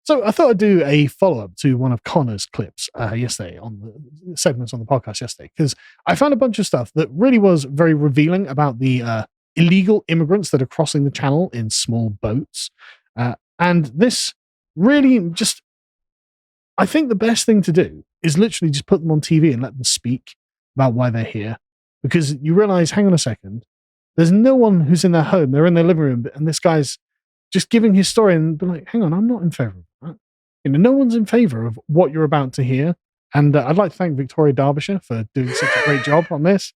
So I thought I'd do a follow-up to one of Connor's clips yesterday on the segments on the podcast yesterday, because I found a bunch of stuff that really was very revealing about the illegal immigrants that are crossing the channel in small boats. And this really just, I think the best thing to do is literally just put them on TV and let them speak about why they're here. Because you realize, hang on a second, there's no one who's in their home, they're in their living room, and this guy's just giving his story and be like, hang on, I'm not in favor of that. No one's in favor of what you're about to hear. And I'd like to thank Victoria Derbyshire for doing such a great job on this.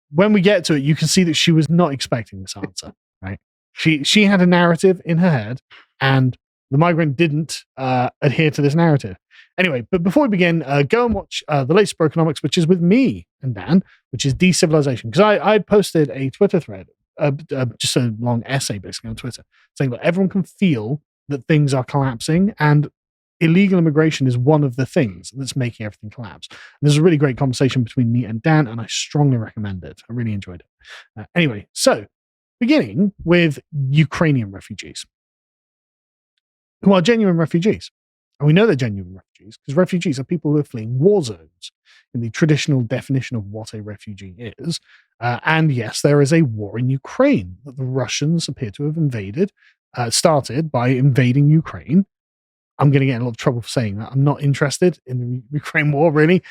When we get to it, you can see that she was not expecting this answer, right? She had a narrative in her head, and the migrant didn't adhere to this narrative. Anyway, but before we begin, go and watch the latest Brokenomics, which is with me and Dan, which is Decivilization. Because I posted a Twitter thread, just a long essay basically on Twitter, saying that everyone can feel that things are collapsing, and illegal immigration is one of the things that's making everything collapse. And there's a really great conversation between me and Dan, and I strongly recommend it. I really enjoyed it. Anyway, so beginning with Ukrainian refugees, who are genuine refugees. And we know they're genuine refugees because refugees are people who are fleeing war zones in the traditional definition of what a refugee is. And yes, there is a war in Ukraine that the Russians appear to have started by invading Ukraine. I'm going to get in a lot of trouble for saying that. I'm not interested in the Ukraine war, really.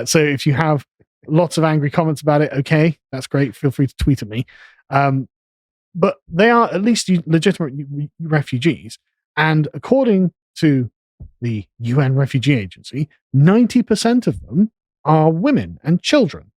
So if you have lots of angry comments about it, okay, that's great. Feel free to tweet at me. But they are at least legitimate refugees. And according to the UN Refugee Agency, 90% of them are women and children,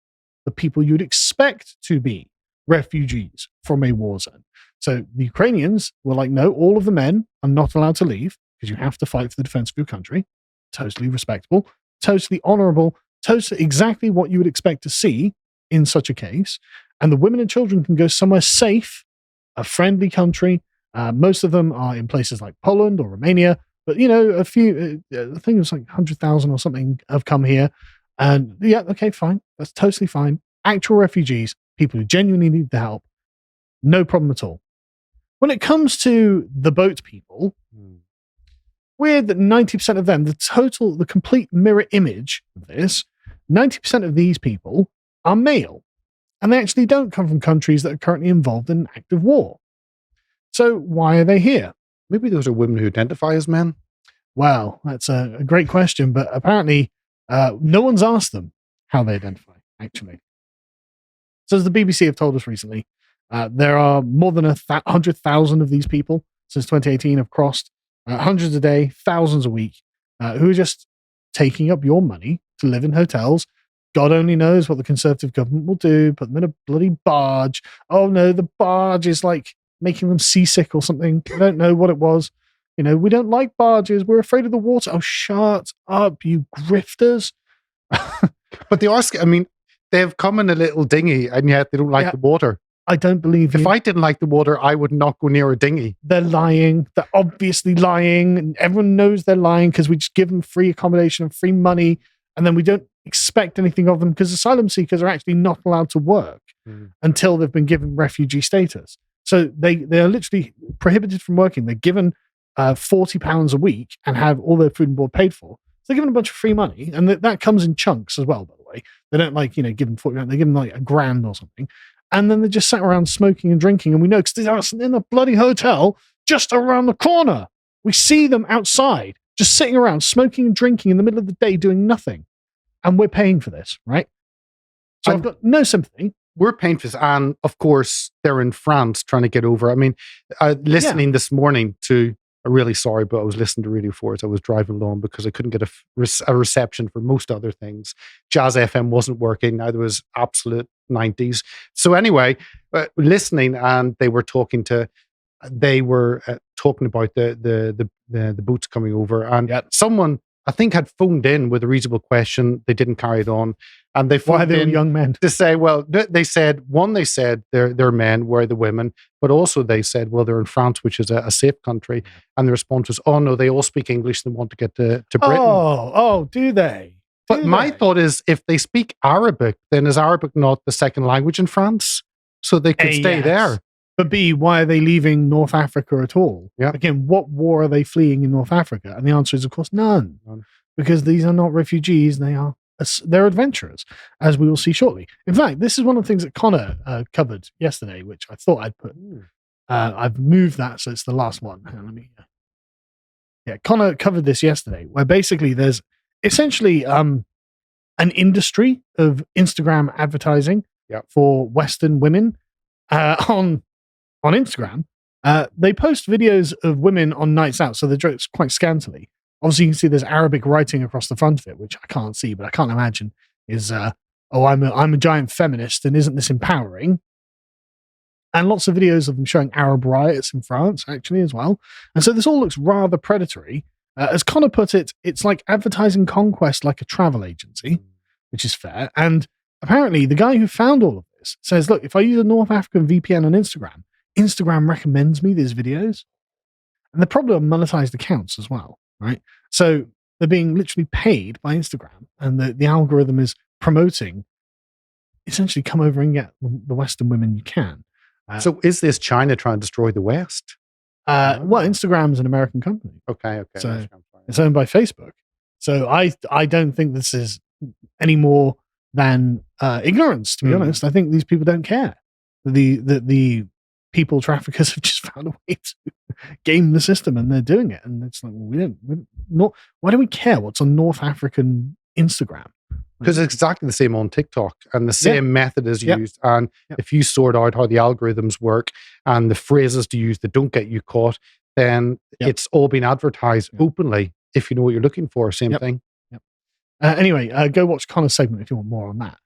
the people you'd expect to be refugees from a war zone. So the Ukrainians were like, no, all of the men are not allowed to leave because you have to fight for the defense of your country. Totally respectable, totally honorable, totally exactly what you would expect to see in such a case. And the women and children can go somewhere safe, a friendly country. Most of them are in places like Poland or Romania. But, a few, I think it was like 100,000 or something have come here. And yeah, okay, fine. That's totally fine. Actual refugees, people who genuinely need the help, no problem at all. When it comes to the boat people, weird that 90% of them, the complete mirror image of this, 90% of these people are male. And they actually don't come from countries that are currently involved in active war. So why are they here? Maybe those are women who identify as men. Well, that's a great question, but apparently no one's asked them how they identify, actually. So as the BBC have told us recently, there are more than 100,000 of these people since 2018 have crossed, hundreds a day, thousands a week, who are just taking up your money to live in hotels. God only knows what the Conservative government will do, put them in a bloody barge. Oh no, the barge is like making them seasick or something. I don't know what it was. We don't like barges. We're afraid of the water. Oh, shut up, you grifters. But they are, they've come in a little dinghy and yet they don't like the water. I don't believe you. If I didn't like the water, I would not go near a dinghy. They're lying. They're obviously lying. And everyone knows they're lying because we just give them free accommodation and free money. And then we don't expect anything of them because asylum seekers are actually not allowed to work until they've been given refugee status. So they are literally prohibited from working. They're given £40 a week and have all their food and board paid for. So they're given a bunch of free money, and that comes in chunks as well, by the way. They don't give them £40, they give them like £1,000 or something. And then they just sat around smoking and drinking, and we know because they're in a bloody hotel just around the corner. We see them outside, just sitting around smoking and drinking in the middle of the day doing nothing. And we're paying for this, right? So I've got no sympathy. We're paying for this, and of course, they're in France trying to get over. Listening this morning to, I'm really sorry, but I was listening to Radio 4 as I was driving along because I couldn't get a reception for most other things. Jazz FM wasn't working. Now there was absolute 90s. So anyway, listening, and they were talking about the boats coming over, and someone, I think, had phoned in with a reasonable question. They didn't carry it on. And they phoned in young men to say, well, they said they're men, where are the women? But also they said, well, they're in France, which is a safe country. And the response was, oh no, they all speak English and they want to get to Britain. Oh, do they? But my thought is, if they speak Arabic, then is Arabic not the second language in France? So they could stay there. But B, why are they leaving North Africa at all? Yeah. Again, what war are they fleeing in North Africa? And the answer is, of course, none. Because these are not refugees. They're adventurers, as we will see shortly. In fact, this is one of the things that Connor covered yesterday, which I thought I'd put. I've moved that, so it's the last one. Connor covered this yesterday, where basically there's essentially an industry of Instagram advertising for Western women on Instagram. They post videos of women on nights out, so they're dressed quite scantily. Obviously, you can see there's Arabic writing across the front of it, which I can't see, but I can't imagine is, I'm a giant feminist, and isn't this empowering? And lots of videos of them showing Arab riots in France, actually, as well. And so this all looks rather predatory. As Connor put it, it's like advertising conquest like a travel agency, which is fair. And apparently, the guy who found all of this says, look, if I use a North African VPN on Instagram, Instagram recommends me these videos. And the problem monetized accounts as well, right? So they're being literally paid by Instagram, and the algorithm is promoting, essentially, come over and get the Western women you can. So is this China trying to destroy the West? Well, Instagram's an American company. Okay. So it's owned by Facebook. So I don't think this is any more than ignorance, to be honest. I think these people don't care. The people traffickers have just found a way to game the system, and they're doing it. And it's like, well, why do we care what's on North African Instagram? Because it's exactly the same on TikTok, and the same method is used. And if you sort out how the algorithms work and the phrases to use that don't get you caught, then it's all been advertised openly. If you know what you're looking for, same thing. Anyway, go watch Connor's segment if you want more on that.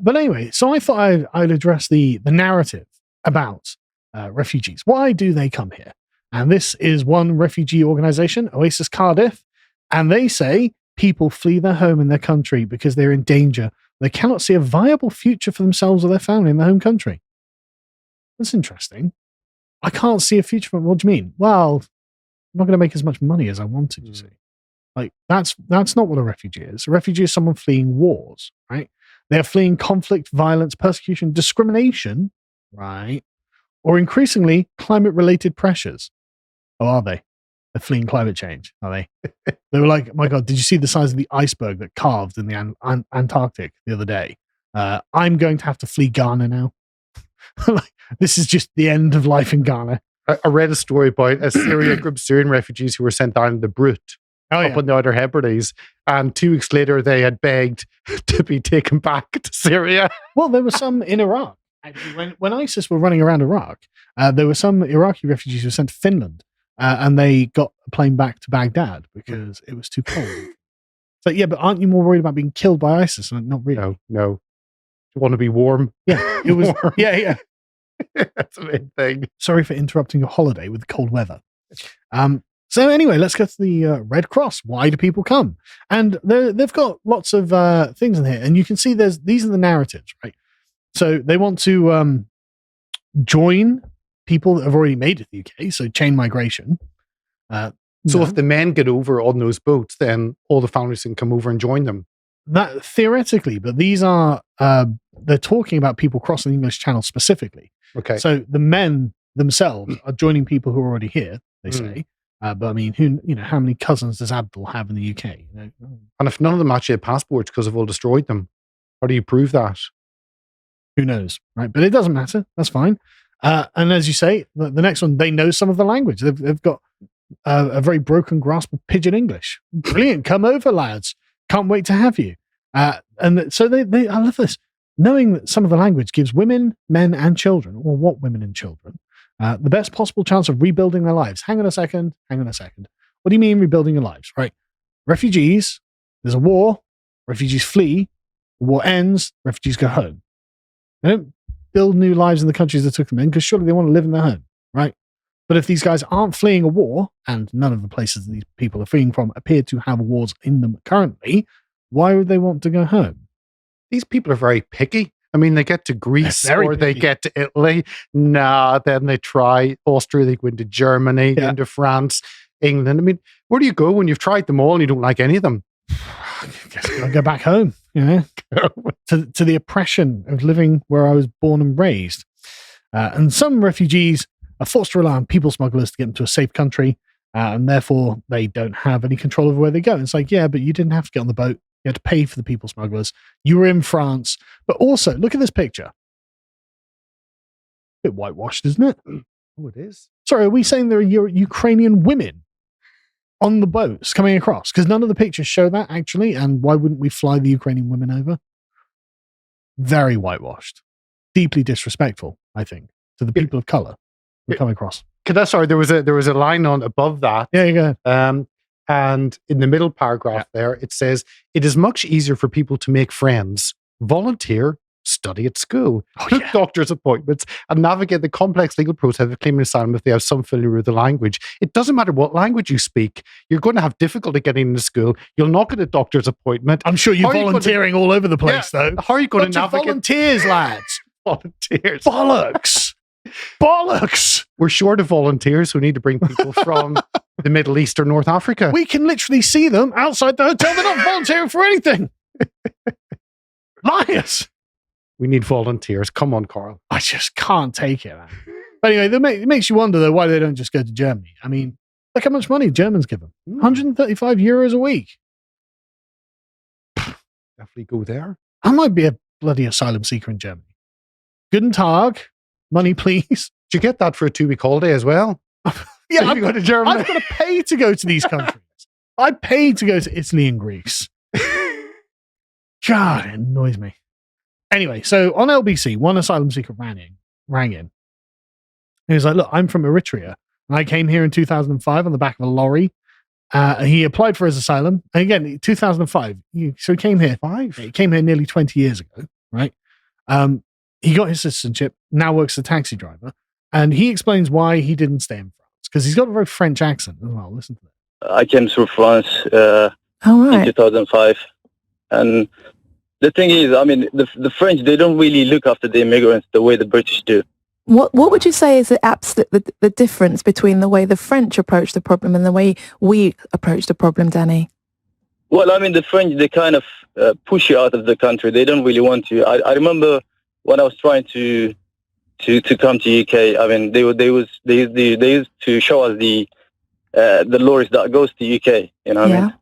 But anyway, so I thought I'd address the narrative about refugees. Why do they come here? And this is one refugee organization, Oasis Cardiff, and they say people flee their home and their country because they're in danger. They cannot see a viable future for themselves or their family in their home country. That's interesting. I can't see a future for them. What do you mean? Well, I'm not going to make as much money as I wanted, you see. Like, that's not what a refugee is. A refugee is someone fleeing wars, right? They're fleeing conflict, violence, persecution, discrimination, right? Or increasingly, climate-related pressures. Oh, are they? They're fleeing climate change, are they? They were like, my God, did you see the size of the iceberg that calved in the Antarctic the other day? I'm going to have to flee Ghana now. This is just the end of life in Ghana. I read a story about a group of Syrian refugees who were sent down the Brute up in the Outer Hebrides, and 2 weeks later they had begged to be taken back to Syria. Well, there were some in Iraq. Actually, when ISIS were running around Iraq, there were some Iraqi refugees who were sent to Finland. And they got a plane back to Baghdad because it was too cold. So, yeah, but aren't you more worried about being killed by ISIS? Not really. No. You want to be warm? Yeah, it was. Warm. Yeah. That's a big thing. Sorry for interrupting your holiday with the cold weather. So anyway, let's go to the Red Cross. Why do people come? And they've got lots of things in here. And you can see these are the narratives, right? So they want to join people that have already made it to the UK, so chain migration. If the men get over on those boats, then all the families can come over and join them. That theoretically, but these are they're talking about people crossing the English Channel specifically. Okay. So the men themselves are joining people who are already here, they say. But I mean, how many cousins does Abdul have in the UK? And if none of them actually have passports because they've all destroyed them, how do you prove that? Who knows, right? But it doesn't matter. That's fine. And as you say, the next one, they know some of the language. They've got a very broken grasp of pidgin English. Brilliant. Come over, lads. Can't wait to have you. And so they I love this. Knowing that some of the language gives women, men, and children, or what women and children, the best possible chance of rebuilding their lives. Hang on a second. What do you mean rebuilding your lives, right? Refugees, there's a war. Refugees flee. The war ends. Refugees go home. They don't build new lives in the countries that took them in, because surely they want to live in their home, right? But if these guys aren't fleeing a war, and none of the places that these people are fleeing from appear to have wars in them currently, why would they want to go home? These people are very picky. I mean, they get to Greece or they get to Italy. Then they try Austria, they go into Germany, into France, England. I mean, where do you go when you've tried them all and you don't like any of them? I guess I'll go back home, to the oppression of living where I was born and raised. And some refugees are forced to rely on people smugglers to get them to a safe country, and therefore they don't have any control over where they go. It's like, yeah, but you didn't have to get on the boat. You had to pay for the people smugglers. You were in France. But also, look at this picture. A bit whitewashed, isn't it? Oh, it is. Sorry, are we saying there are Ukrainian women on the boats coming across? Because none of the pictures show that, actually. And why wouldn't we fly the Ukrainian women over? Very whitewashed. Deeply disrespectful, I think, to the people of color who come across. Sorry, there was a line on above that. Yeah, you go. And in the middle paragraph there, it says, it is much easier for people to make friends, volunteer, study at school, book doctor's appointments, and navigate the complex legal process of claiming asylum if they have some familiarity with the language. It doesn't matter what language you speak. You're going to have difficulty getting into school. You'll not get a doctor's appointment. I'm sure you're volunteering all over the place, though. How are you going to navigate? Volunteers, lads. Volunteers. Bollocks. Bollocks. We're short of volunteers who need to bring people from the Middle East or North Africa. We can literally see them outside the hotel. They're not volunteering for anything. Liars. We need volunteers. Come on, Carl. I just can't take it, man. But anyway, it makes you wonder, though, why they don't just go to Germany. I mean, look how much money Germans give them. 135 euros a week. Definitely go there. I might be a bloody asylum seeker in Germany. Guten Tag. Money, please. Do you get that for a 2-week holiday as well? Yeah, I've got to Germany. I've got to pay to go to these countries. I paid to go to Italy and Greece. God, it annoys me. Anyway, so on LBC, one asylum seeker rang in. He was like, look, I'm from Eritrea. And I came here in 2005 on the back of a lorry. He applied for his asylum. And again, 2005. So he came here. He came here nearly 20 years ago, right? He got his citizenship, now works as a taxi driver. And he explains why he didn't stay in France. Because he's got a very French accent as well. Listen to that. I came through France in 2005. And the thing is, I mean, the French, they don't really look after the immigrants the way the British do. What would you say is the difference between the way the French approach the problem and the way we approach the problem, Danny? Well, I mean, the French, they kind of push you out of the country. They don't really want you. I remember when I was trying to come to UK, I mean, they used to show us the lorries that goes to UK. You know what I mean?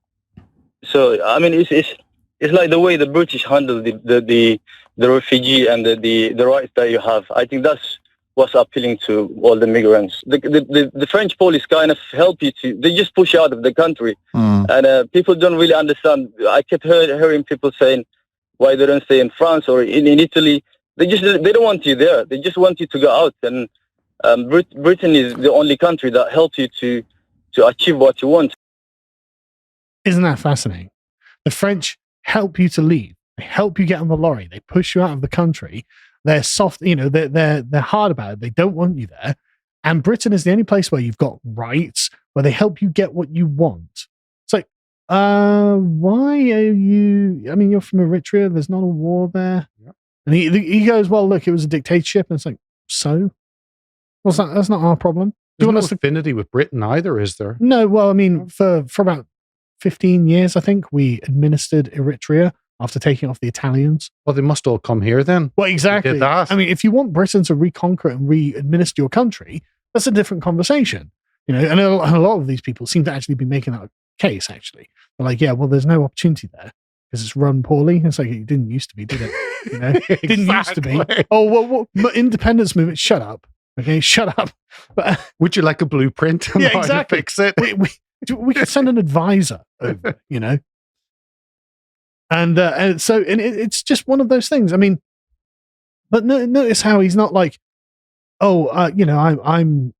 So I mean, it's like the way the British handle the refugee and the rights that you have. I think that's what's appealing to all the migrants. The French police kind of help you they just push you out of the country, and people don't really understand. I kept hearing people saying why they don't stay in France or in Italy. They don't want you there. They just want you to go out. And Britain is the only country that helps you to achieve what you want. Isn't that fascinating? The French help you to leave. They help you get on the lorry. They push you out of the country. They're soft, they're hard about it. They don't want you there. And Britain is the only place where you've got rights, where they help you get what you want. It's like, why are you, I mean, you're from Eritrea. There's not a war there. Yep. And he goes, well, look, it was a dictatorship. And it's like, so? Well, that's not our problem. There's no affinity with Britain either, is there? No, well, I mean, for about 15 years, I think, we administered Eritrea after taking off the Italians. Well, they must all come here then. Well, exactly. Did that. I mean, if you want Britain to reconquer and re-administer your country, that's a different conversation. And a lot of these people seem to actually be making that case, actually. They're like, yeah, well, there's no opportunity there because it's run poorly. It's like, it didn't used to be, did it? It didn't used to be. Oh, well, independence movement, shut up. Okay, shut up. But, would you like a blueprint on how to fix it? We could send an advisor over, And so it's just one of those things. I mean, but notice how he's not like, I'm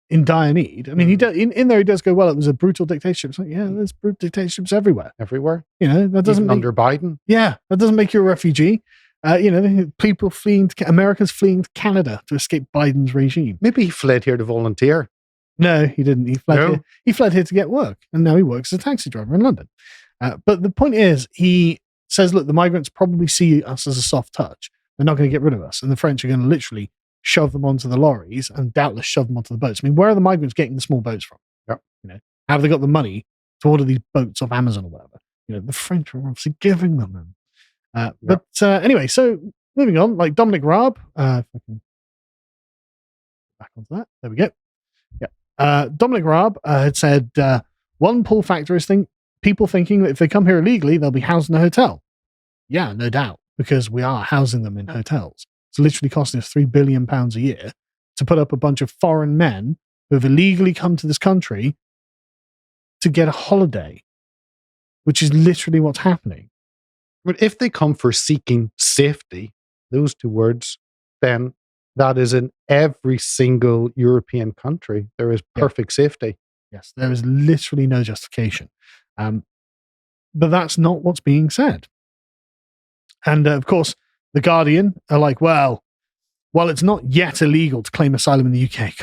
in dire need. I mean, he does, in there he does go, well, it was a brutal dictatorship. It's like, yeah, there's brutal dictatorships everywhere. Everywhere. That doesn't under Biden. Yeah, that doesn't make you a refugee. People Americans fleeing to Canada to escape Biden's regime. Maybe he fled here to volunteer. No, he didn't. He fled here to get work, and now he works as a taxi driver in London. But the point is, he says, look, the migrants probably see us as a soft touch. They're not going to get rid of us. And the French are going to literally shove them onto the lorries and doubtless shove them onto the boats. I mean, where are the migrants getting the small boats from? Yep. How have they got the money to order these boats off Amazon or whatever? The French are obviously giving them. But anyway, so moving on, like Dominic Raab, if I can back onto that. There we go. Yeah. Dominic Raab had said, one pull factor is people thinking that if they come here illegally, they'll be housed in a hotel. Yeah, no doubt, because we are housing them in hotels. It's literally costing us £3 billion a year to put up a bunch of foreign men who have illegally come to this country to get a holiday, which is literally what's happening. But if they come for seeking safety, those two words, then that is in every single European country. There is perfect safety. Yes, there is literally no justification. But that's not what's being said. And of course, The Guardian are like, well, while it's not yet illegal to claim asylum in the UK,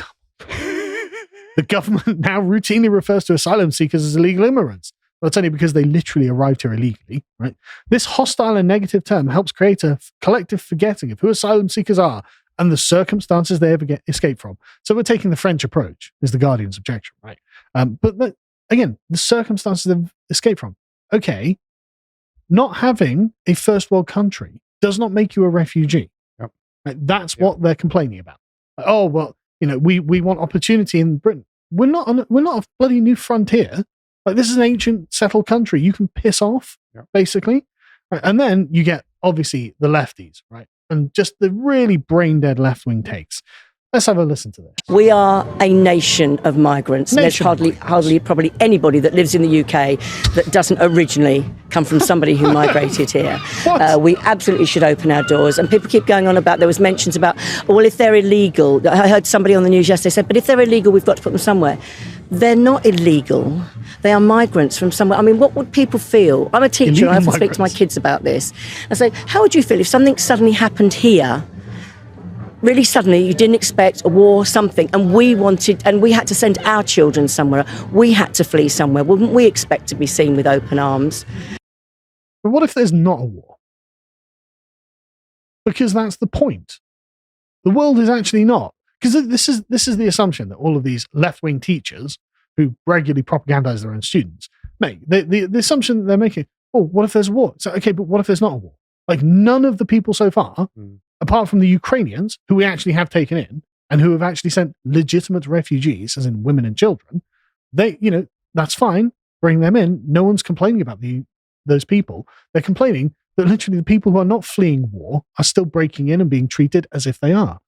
the government now routinely refers to asylum seekers as illegal immigrants. Well, it's only because they literally arrived here illegally, right? This hostile and negative term helps create a collective forgetting of who asylum seekers are and the circumstances they ever escape from. So we're taking the French approach, is The Guardian's objection, right? But again, the circumstances they've escaped from. Okay, not having a first world country does not make you a refugee. Yep. Right? That's what they're complaining about. Oh, well, we want opportunity in Britain. We're not a bloody new frontier. Like, this is an ancient settled country. You can piss off, basically. Right? And then you get, obviously, the lefties, right? And just the really brain-dead left-wing takes. Let's have a listen to this. We are a nation of migrants. There's hardly probably anybody that lives in the UK that doesn't originally come from somebody who migrated here. We absolutely should open our doors. And people keep going on about, there was mentions about, well, if they're illegal, I heard somebody on the news yesterday said, but if they're illegal, we've got to put them somewhere. They're not illegal. They are migrants from somewhere. I mean, what would people feel? I'm a teacher, and I have to speak to my kids about this. I say, how would you feel if something suddenly happened here? Really suddenly, you didn't expect a war, something, and we had to send our children somewhere. We had to flee somewhere. Wouldn't we expect to be seen with open arms? But what if there's not a war? Because that's the point. The world is actually not. Because this is the assumption that all of these left-wing teachers who regularly propagandize their own students make. The assumption that they're making, oh, what if there's a war? So, okay, but what if there's not a war? Like, none of the people so far, apart from the Ukrainians, who we actually have taken in, and who have actually sent legitimate refugees, as in women and children, that's fine, bring them in. No one's complaining about those people. They're complaining that literally the people who are not fleeing war are still breaking in and being treated as if they are.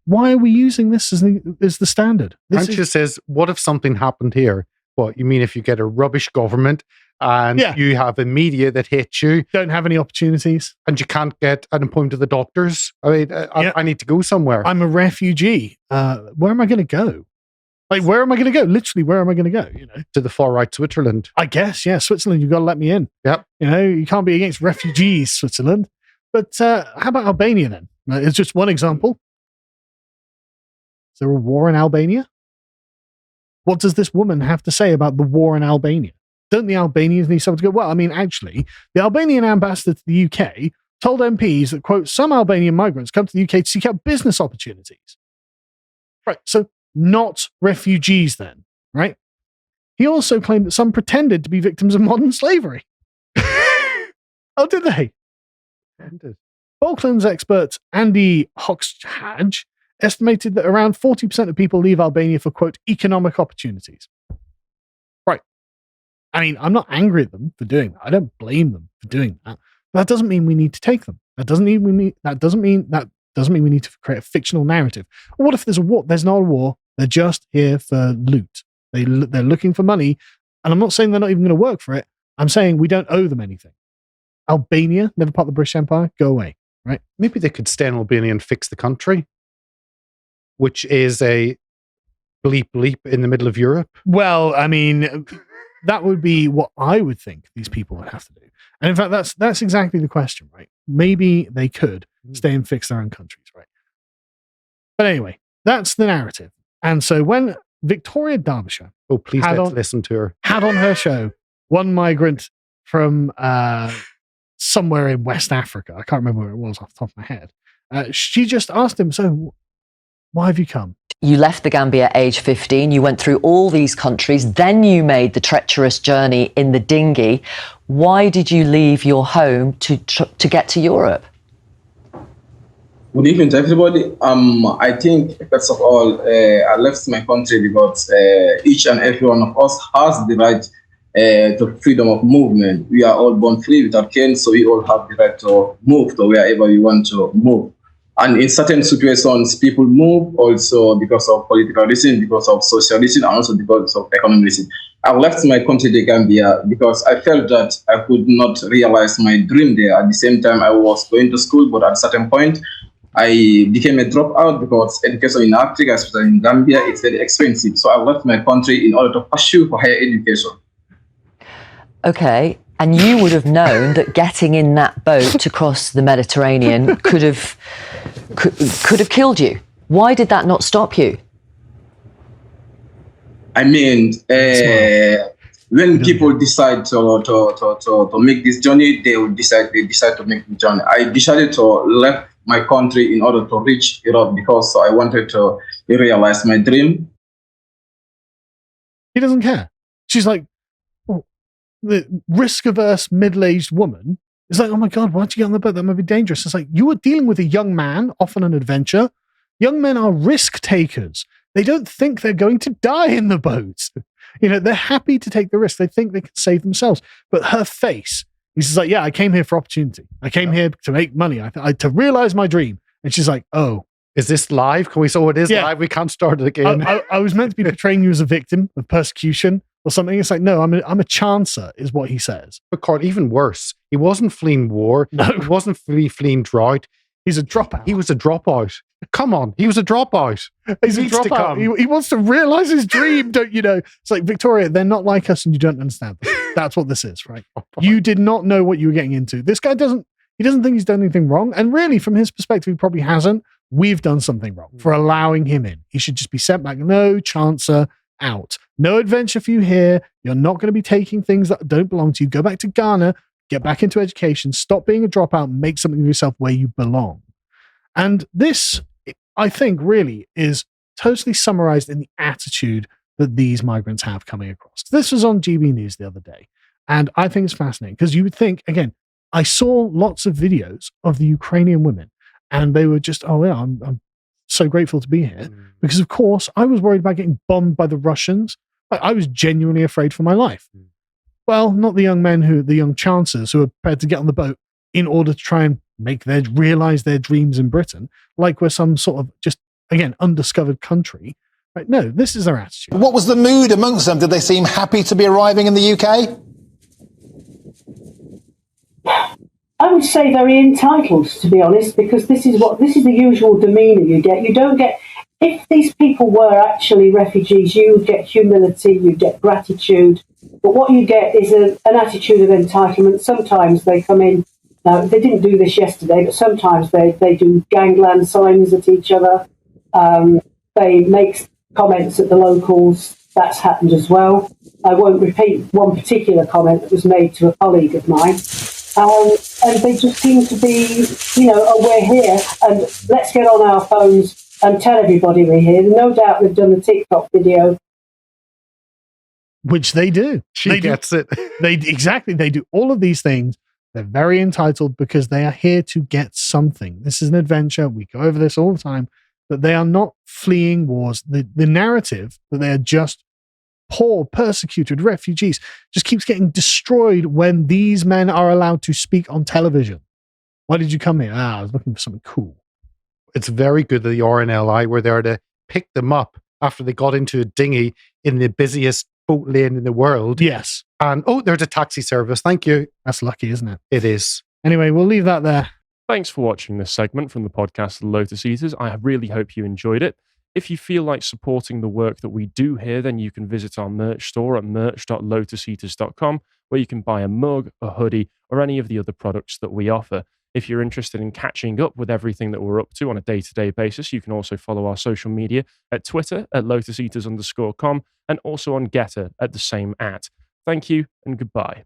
Why are we using this as the standard? Francia says, what if something happened here? What, you mean if you get a rubbish government and you have a media that hates you? Don't have any opportunities. And you can't get an appointment to the doctors? I mean, I need to go somewhere. I'm a refugee. Where am I going to go? Like, where am I going to go? Literally, where am I going to go? To the far right Switzerland. I guess, yeah. Switzerland, you've got to let me in. Yep. You can't be against refugees, Switzerland. But how about Albania then? It's just one example. Is there a war in Albania? What does this woman have to say about the war in Albania? Don't the Albanians need someone to go, well, I mean, actually, the Albanian ambassador to the UK told MPs that, quote, some Albanian migrants come to the UK to seek out business opportunities. Right, so not refugees then, right? He also claimed that some pretended to be victims of modern slavery. Oh, did they? Falklands expert Andy Hoxhadge estimated that around 40% of people leave Albania for, quote, economic opportunities. Right. I mean, I'm not angry at them for doing that. I don't blame them for doing that. But that doesn't mean we need to take them. That doesn't mean we need to create a fictional narrative. What if there's a war? There's not a war. They're just here for loot. They're looking for money. And I'm not saying they're not even going to work for it. I'm saying we don't owe them anything. Albania, never part of the British Empire, go away. Right? Maybe they could stay in Albania and fix the country, which is a bleep in the middle of Europe. Well, I mean, that would be what I would think these people would have to do. And in fact, that's exactly the question, right? Maybe they could stay and fix their own countries, right? But anyway, that's the narrative. And so when Victoria Derbyshire... Oh, please let's listen to her. ...had on her show one migrant from somewhere in West Africa. I can't remember where it was off the top of my head. She just asked him, so why have you come? You left the Gambia at age 15. You went through all these countries. Then you made the treacherous journey in the dinghy. Why did you leave your home to get to Europe? Good evening to everybody. I think, first of all, I left my country because each and every one of us has the right to freedom of movement. We are all born free without cane, so we all have the right to move to wherever we want to move. And in certain situations, people move also because of political reason, because of social reason, and also because of economic reason. I left my country, the Gambia, because I felt that I could not realize my dream there. At the same time, I was going to school, but at a certain point, I became a dropout because education in Africa, especially in Gambia, it's very expensive. So I left my country in order to pursue for higher education. Okay, and you would have known that getting in that boat to cross the Mediterranean could have killed you. Why did that not stop you? I mean, when people decide to make this journey, they decide to make the journey. I decided to leave my country in order to reach Europe because I wanted to realize my dream. He doesn't care. She's like, oh, the risk-averse middle-aged woman is like, oh my God, why'd you get on the boat? That might be dangerous. It's like, you are dealing with a young man off on an adventure. Young men are risk takers. They don't think they're going to die in the boat. You know, they're happy to take the risk. They think they can save themselves. But her face, he's just like, yeah, I came here for opportunity. I came here to make money, to realize my dream. And she's like, oh. Is this live? Can we? So it is live. We can't start it again. I was meant to be portraying you as a victim of persecution or something. It's like, no, I'm a chancer, is what he says. But Cord, even worse, he wasn't fleeing war. No. He wasn't fleeing drought. He's a dropout. He was a dropout. Come on, he was a dropout. He's a dropout. He wants to realize his dream, don't you know? It's like, Victoria, they're not like us and you don't understand them. That's what this is, right? You did not know what you were getting into. This guy doesn't think he's done anything wrong. And really, from his perspective, he probably hasn't. We've done something wrong for allowing him in. He should just be sent back. No chancer, out. No adventure for you here. You're not going to be taking things that don't belong to you. Go back to Ghana, get back into education, stop being a dropout, make something of yourself where you belong. And this, I think, really is totally summarized in the attitude that these migrants have coming across. This was on GB News the other day. And I think it's fascinating because you would think, again, I saw lots of videos of the Ukrainian women and they were just, oh yeah, I'm so grateful to be here. Because of course I was worried about getting bombed by the Russians. I was genuinely afraid for my life. Well, not the young chancers who are prepared to get on the boat in order to try and realize their dreams in Britain, like we're some sort of just, again, undiscovered country. Right? No, this is their attitude. What was the mood amongst them? Did they seem happy to be arriving in the UK? I would say very entitled, to be honest, because this is the usual demeanour you get. You don't get, if these people were actually refugees, you would get humility, you get gratitude, but what you get is an attitude of entitlement. Sometimes they come in, now they didn't do this yesterday, but sometimes they do gangland signs at each other. They make comments at the locals. That's happened as well. I won't repeat one particular comment that was made to a colleague of mine. And they just seem to be, oh, we're here and let's get on our phones and tell everybody we're here. No doubt they've done the TikTok video. Which they do. She gets it. They do all of these things. They're very entitled because they are here to get something. This is an adventure. We go over this all the time. But they are not fleeing wars. The narrative that they are just poor, persecuted refugees just keeps getting destroyed when these men are allowed to speak on television. Why did you come here? I was looking for something cool. It's very good that the RNLI were there to pick them up after they got into a dinghy in the busiest boat lane in the world. Yes. And, there's a taxi service. Thank you. That's lucky, isn't it? It is. Anyway, we'll leave that there. Thanks for watching this segment from the podcast Lotus Eaters. I really hope you enjoyed it. If you feel like supporting the work that we do here, then you can visit our merch store at merch.lotuseaters.com, where you can buy a mug, a hoodie, or any of the other products that we offer. If you're interested in catching up with everything that we're up to on a day-to-day basis, you can also follow our social media at Twitter at lotuseaters_com and also on Getter at the same @. Thank you and goodbye.